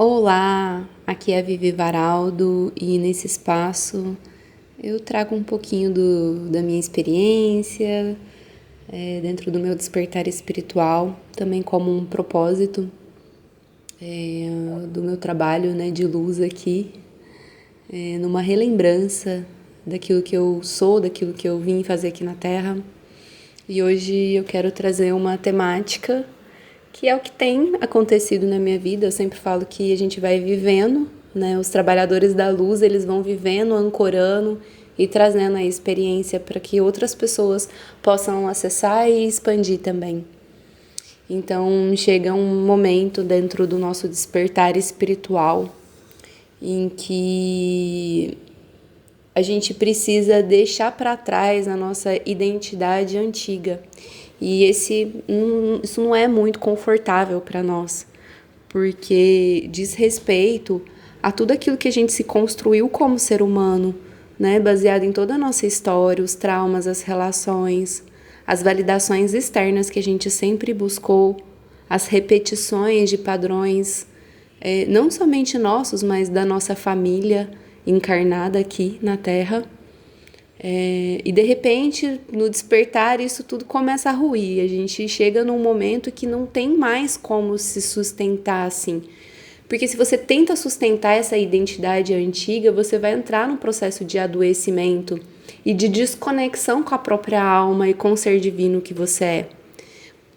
Olá, aqui é a Vivi Varaldo e nesse espaço eu trago um pouquinho da minha experiência dentro do meu despertar espiritual, também como um propósito do meu trabalho, né, de luz aqui, numa relembrança daquilo que eu sou, daquilo que eu vim fazer aqui na Terra. E hoje eu quero trazer uma temática que é o que tem acontecido na minha vida. Eu sempre falo que a gente vai vivendo, né? Os trabalhadores da luz, eles vão vivendo, ancorando e trazendo a experiência para que outras pessoas possam acessar e expandir também. Então, chega um momento dentro do nosso despertar espiritual em que a gente precisa deixar para trás a nossa identidade antiga. E isso não é muito confortável para nós, porque diz respeito a tudo aquilo que a gente se construiu como ser humano, né? Baseado em toda a nossa história, os traumas, as relações, as validações externas que a gente sempre buscou, as repetições de padrões, não somente nossos, mas da nossa família encarnada aqui na Terra. E de repente, no despertar, isso tudo começa a ruir. A gente chega num momento que não tem mais como se sustentar assim. Porque se você tenta sustentar essa identidade antiga, você vai entrar num processo de adoecimento e de desconexão com a própria alma e com o ser divino que você é.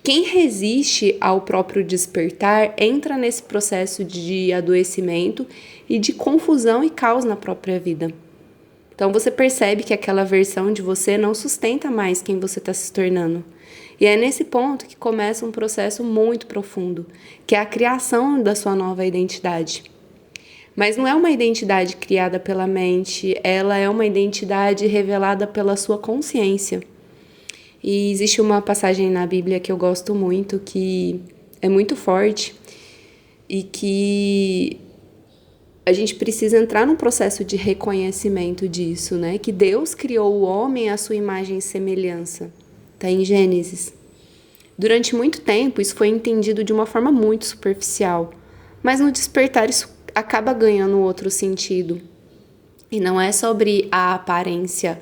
Quem resiste ao próprio despertar entra nesse processo de adoecimento e de confusão e caos na própria vida. Então você percebe que aquela versão de você não sustenta mais quem você está se tornando. E é nesse ponto que começa um processo muito profundo, que é a criação da sua nova identidade. Mas não é uma identidade criada pela mente, ela é uma identidade revelada pela sua consciência. E existe uma passagem na Bíblia que eu gosto muito, que é muito forte e que a gente precisa entrar num processo de reconhecimento disso, né? Que Deus criou o homem à sua imagem e semelhança. Está em Gênesis. Durante muito tempo, isso foi entendido de uma forma muito superficial, mas no despertar isso acaba ganhando outro sentido. E não é sobre a aparência,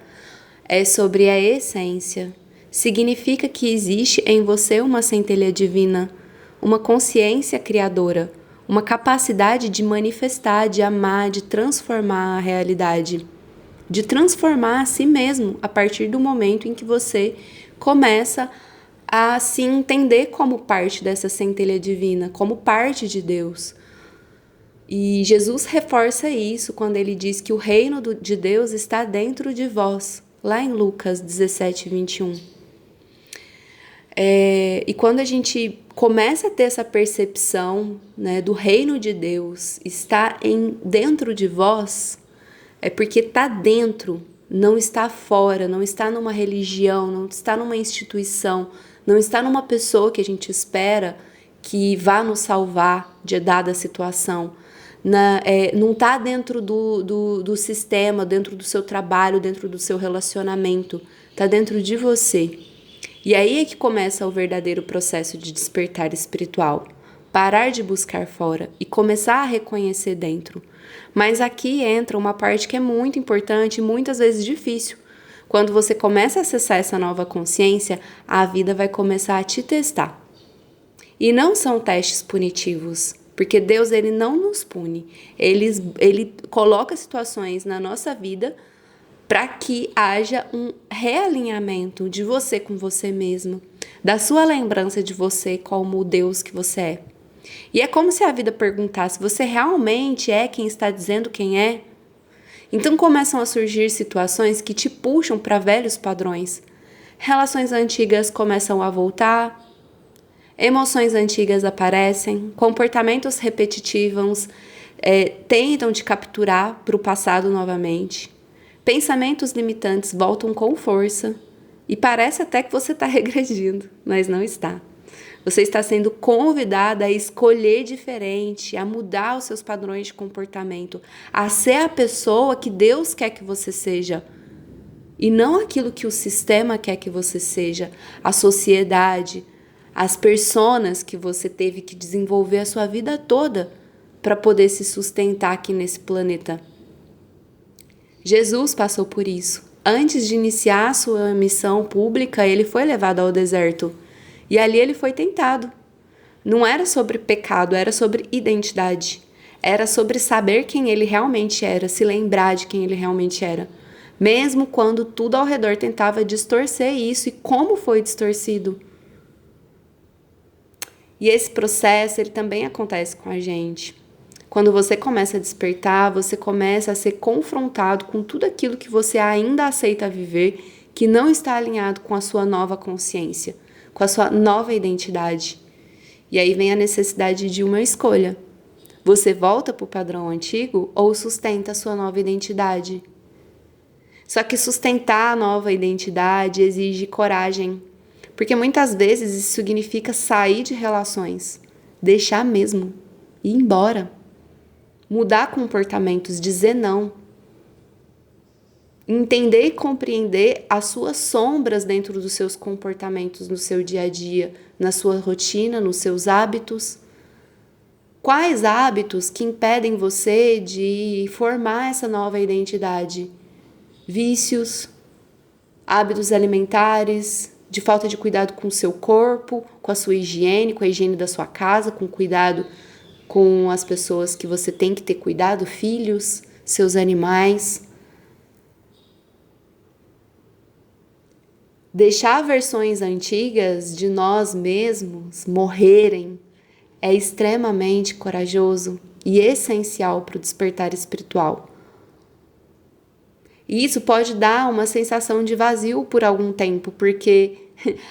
é sobre a essência. Significa que existe em você uma centelha divina, uma consciência criadora, uma capacidade de manifestar, de amar, de transformar a realidade, de transformar a si mesmo a partir do momento em que você começa a se entender como parte dessa centelha divina, como parte de Deus. E Jesus reforça isso quando ele diz que o reino de Deus está dentro de vós, lá em Lucas 17, 21. E quando a gente começa a ter essa percepção, né, do reino de Deus estar dentro de vós, é porque está dentro, não está fora, não está numa religião, não está numa instituição, não está numa pessoa que a gente espera que vá nos salvar de dada situação. Não está dentro do sistema, dentro do seu trabalho, dentro do seu relacionamento, está dentro de você. E aí é que começa o verdadeiro processo de despertar espiritual. Parar de buscar fora e começar a reconhecer dentro. Mas aqui entra uma parte que é muito importante e muitas vezes difícil. Quando você começa a acessar essa nova consciência, a vida vai começar a te testar. E não são testes punitivos, porque Deus ele não nos pune. Ele coloca situações na nossa vida para que haja um realinhamento de você com você mesmo, da sua lembrança de você como o Deus que você é. E é como se a vida perguntasse: você realmente é quem está dizendo quem é? Então começam a surgir situações que te puxam para velhos padrões. Relações antigas começam a voltar, emoções antigas aparecem, comportamentos repetitivos tentam te capturar para o passado novamente. Pensamentos limitantes voltam com força e parece até que você está regredindo, mas não está. Você está sendo convidada a escolher diferente, a mudar os seus padrões de comportamento, a ser a pessoa que Deus quer que você seja e não aquilo que o sistema quer que você seja, a sociedade, as personas que você teve que desenvolver a sua vida toda para poder se sustentar aqui nesse planeta. Jesus passou por isso. Antes de iniciar a sua missão pública, ele foi levado ao deserto. E ali ele foi tentado. Não era sobre pecado, era sobre identidade. Era sobre saber quem ele realmente era, se lembrar de quem ele realmente era. Mesmo quando tudo ao redor tentava distorcer isso, e como foi distorcido. E esse processo, ele também acontece com a gente. Quando você começa a despertar, você começa a ser confrontado com tudo aquilo que você ainda aceita viver, que não está alinhado com a sua nova consciência, com a sua nova identidade. E aí vem a necessidade de uma escolha. Você volta para o padrão antigo ou sustenta a sua nova identidade? Só que sustentar a nova identidade exige coragem, porque muitas vezes isso significa sair de relações, deixar mesmo, ir embora, mudar comportamentos, dizer não, entender e compreender as suas sombras dentro dos seus comportamentos no seu dia a dia, na sua rotina, nos seus hábitos. Quais hábitos que impedem você de formar essa nova identidade? Vícios, hábitos alimentares, de falta de cuidado com o seu corpo, com a sua higiene, com a higiene da sua casa, com cuidado com as pessoas que você tem que ter cuidado, filhos, seus animais. Deixar versões antigas de nós mesmos morrerem é extremamente corajoso e essencial para o despertar espiritual. E isso pode dar uma sensação de vazio por algum tempo, porque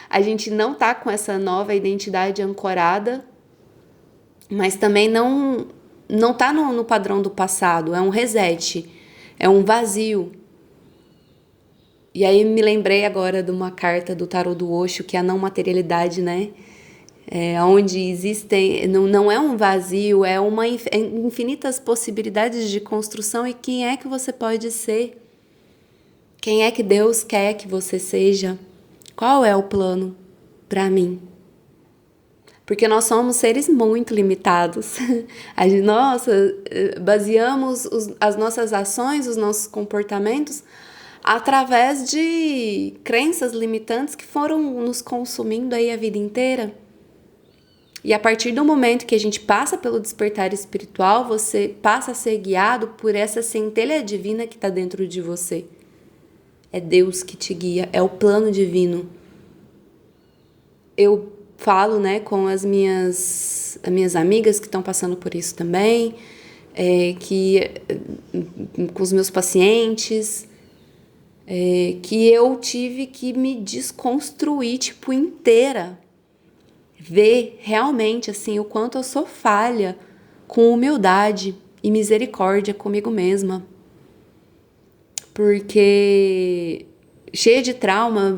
a gente não está com essa nova identidade ancorada, mas também não está no padrão do passado, é um reset, é um vazio. E aí me lembrei agora de uma carta do tarô do Osho, que é a não materialidade, né? Onde existem, não é um vazio, é infinitas possibilidades de construção. E quem é que você pode ser? Quem é que Deus quer que você seja? Qual é o plano para mim? Porque nós somos seres muito limitados. Baseamos as nossas ações, os nossos comportamentos através de crenças limitantes que foram nos consumindo aí a vida inteira. E a partir do momento que a gente passa pelo despertar espiritual, você passa a ser guiado por essa centelha divina que está dentro de você. É Deus que te guia, é o plano divino. Eu falo, né, com as minhas amigas que estão passando por isso também, com os meus pacientes, que eu tive que me desconstruir, inteira. Ver realmente, assim, o quanto eu sou falha, com humildade e misericórdia comigo mesma. Porque cheia de trauma,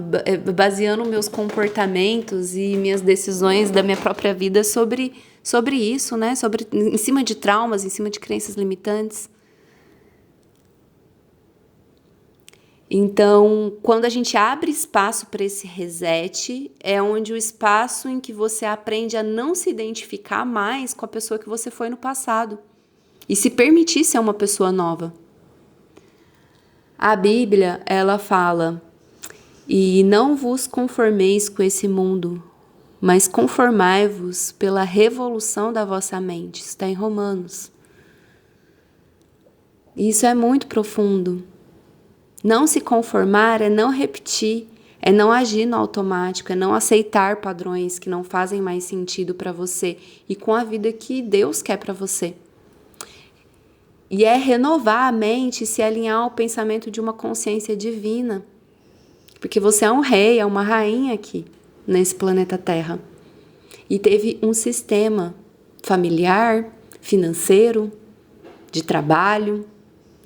baseando meus comportamentos e minhas decisões da minha própria vida sobre isso, né? Em cima de traumas, em cima de crenças limitantes. Então, quando a gente abre espaço para esse reset, é onde o espaço em que você aprende a não se identificar mais com a pessoa que você foi no passado e se permitir ser uma pessoa nova. A Bíblia, ela fala: "E não vos conformeis com esse mundo, mas conformai-vos pela revolução da vossa mente." Está em Romanos. Isso é muito profundo. Não se conformar é não repetir, é não agir no automático, é não aceitar padrões que não fazem mais sentido para você e com a vida que Deus quer para você. E é renovar a mente e se alinhar ao pensamento de uma consciência divina. Porque você é um rei, é uma rainha aqui, nesse planeta Terra. E teve um sistema familiar, financeiro, de trabalho,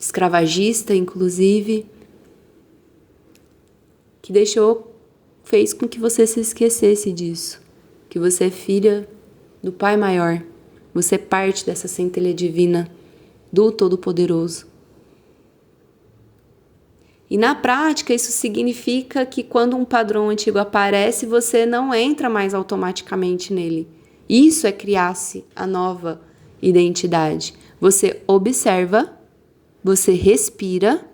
escravagista, inclusive, que fez com que você se esquecesse disso. Que você é filha do Pai Maior. Você é parte dessa centelha divina do Todo-Poderoso. E na prática, isso significa que quando um padrão antigo aparece, você não entra mais automaticamente nele. Isso é criar-se a nova identidade. Você observa, você respira,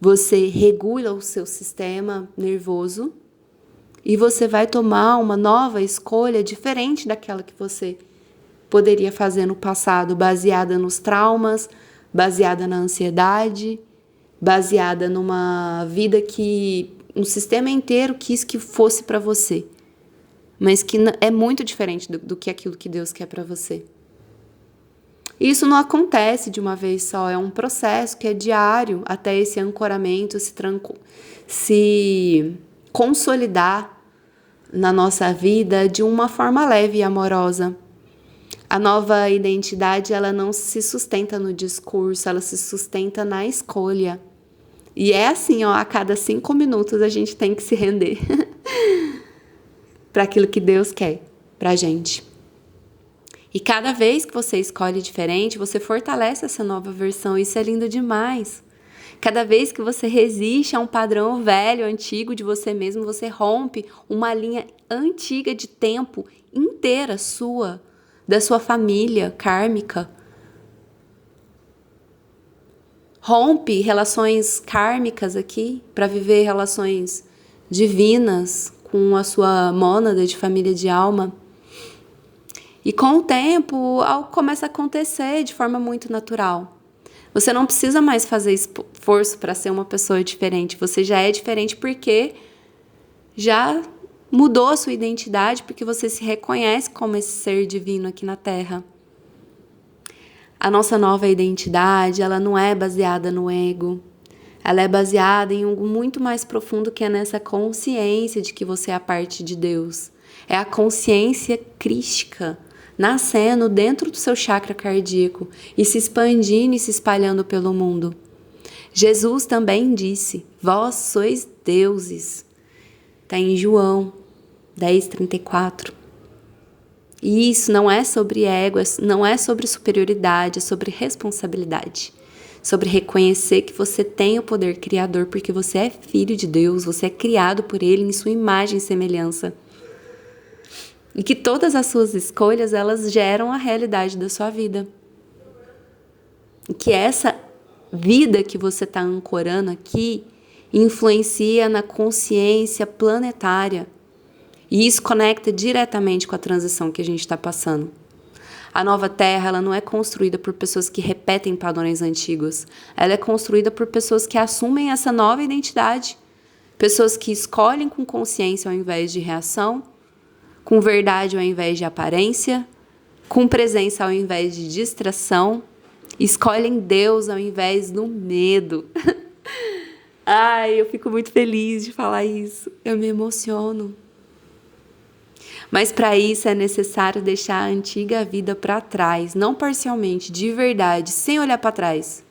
você regula o seu sistema nervoso e você vai tomar uma nova escolha diferente daquela que você poderia fazer no passado, baseada nos traumas, baseada na ansiedade, baseada numa vida que um sistema inteiro quis que fosse para você, mas que é muito diferente do que aquilo que Deus quer para você. Isso não acontece de uma vez só, é um processo que é diário até esse ancoramento se consolidar na nossa vida de uma forma leve e amorosa. A nova identidade, ela não se sustenta no discurso, ela se sustenta na escolha. E é assim, ó, a cada 5 minutos a gente tem que se render para aquilo que Deus quer pra gente. E cada vez que você escolhe diferente, você fortalece essa nova versão. Isso é lindo demais. Cada vez que você resiste a um padrão velho, antigo de você mesmo, você rompe uma linha antiga de tempo inteira sua, da sua família kármica. Rompe relações kármicas aqui para viver relações divinas com a sua mônada de família de alma. E com o tempo, algo começa a acontecer de forma muito natural. Você não precisa mais fazer esforço para ser uma pessoa diferente. Você já é diferente porque já mudou a sua identidade, porque você se reconhece como esse ser divino aqui na Terra. A nossa nova identidade, ela não é baseada no ego. Ela é baseada em algo muito mais profundo, que é nessa consciência de que você é a parte de Deus. É a consciência crística nascendo dentro do seu chakra cardíaco e se expandindo e se espalhando pelo mundo. Jesus também disse: vós sois deuses. Está em João 10:34. E isso não é sobre ego, não é sobre superioridade, é sobre responsabilidade. Sobre reconhecer que você tem o poder criador, porque você é filho de Deus, você é criado por Ele em sua imagem e semelhança. E que todas as suas escolhas, elas geram a realidade da sua vida. E que essa vida que você está ancorando aqui influencia na consciência planetária. E isso conecta diretamente com a transição que a gente está passando. A nova Terra, ela não é construída por pessoas que repetem padrões antigos. Ela é construída por pessoas que assumem essa nova identidade. Pessoas que escolhem com consciência ao invés de reação, com verdade ao invés de aparência, com presença ao invés de distração, escolhem Deus ao invés do medo. Ai, eu fico muito feliz de falar isso. Eu me emociono. Mas para isso é necessário deixar a antiga vida para trás, não parcialmente, de verdade, sem olhar para trás.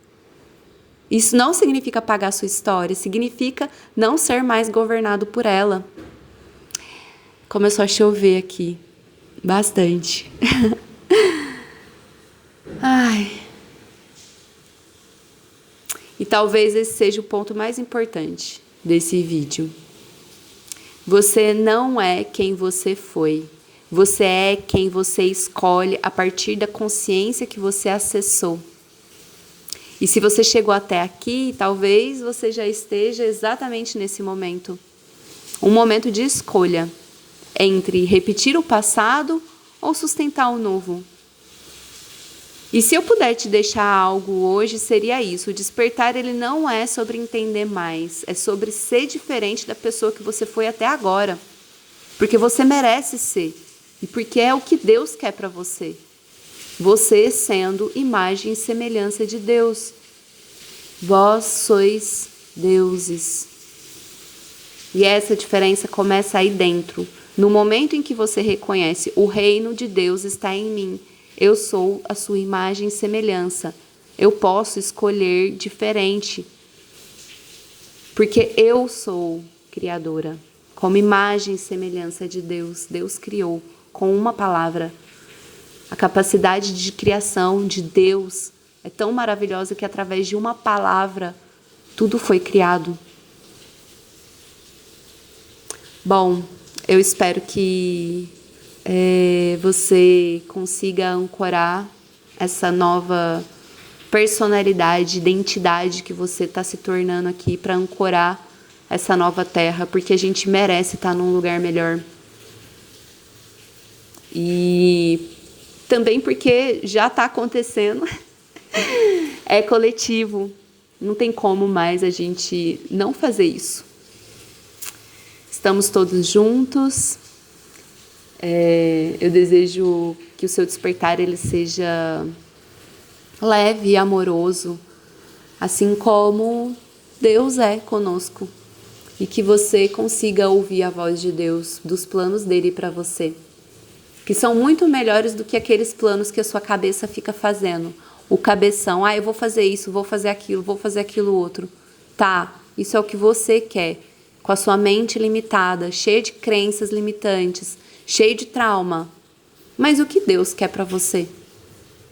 Isso não significa apagar sua história, significa não ser mais governado por ela. Começou a chover aqui, bastante. Ai. E talvez esse seja o ponto mais importante desse vídeo. Você não é quem você foi. Você é quem você escolhe a partir da consciência que você acessou. E se você chegou até aqui, talvez você já esteja exatamente nesse momento. Um momento de escolha entre repetir o passado ou sustentar o novo. E se eu puder te deixar algo hoje, seria isso. O despertar, ele não é sobre entender mais. É sobre ser diferente da pessoa que você foi até agora. Porque você merece ser. E porque é o que Deus quer para você. Você sendo imagem e semelhança de Deus. Vós sois deuses. E essa diferença começa aí dentro. No momento em que você reconhece: o reino de Deus está em mim. Eu sou a sua imagem e semelhança. Eu posso escolher diferente. Porque eu sou criadora. Como imagem e semelhança de Deus. Deus criou com uma palavra. A capacidade de criação de Deus é tão maravilhosa que através de uma palavra tudo foi criado. Bom, eu espero que você consiga ancorar essa nova personalidade, identidade que você está se tornando aqui para ancorar essa nova terra, porque a gente merece estar num lugar melhor. E também porque já está acontecendo, é coletivo, não tem como mais a gente não fazer isso. Estamos todos juntos. Eu desejo que o seu despertar ele seja leve e amoroso, assim como Deus é conosco, e que você consiga ouvir a voz de Deus, dos planos dele para você, que são muito melhores do que aqueles planos que a sua cabeça fica fazendo. O cabeção, eu vou fazer isso, vou fazer aquilo outro. Tá, isso é o que você quer, com a sua mente limitada, cheia de crenças limitantes, cheia de trauma. Mas o que Deus quer para você?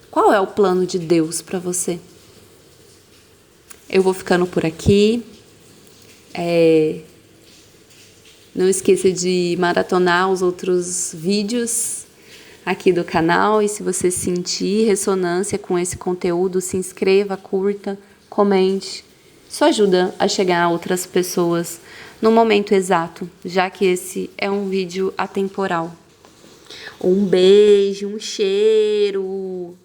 Qual é o plano de Deus para você? Eu vou ficando por aqui. Não esqueça de maratonar os outros vídeos aqui do canal. E se você sentir ressonância com esse conteúdo, se inscreva, curta, comente. Isso ajuda a chegar a outras pessoas no momento exato, já que esse é um vídeo atemporal. Um beijo, um cheiro.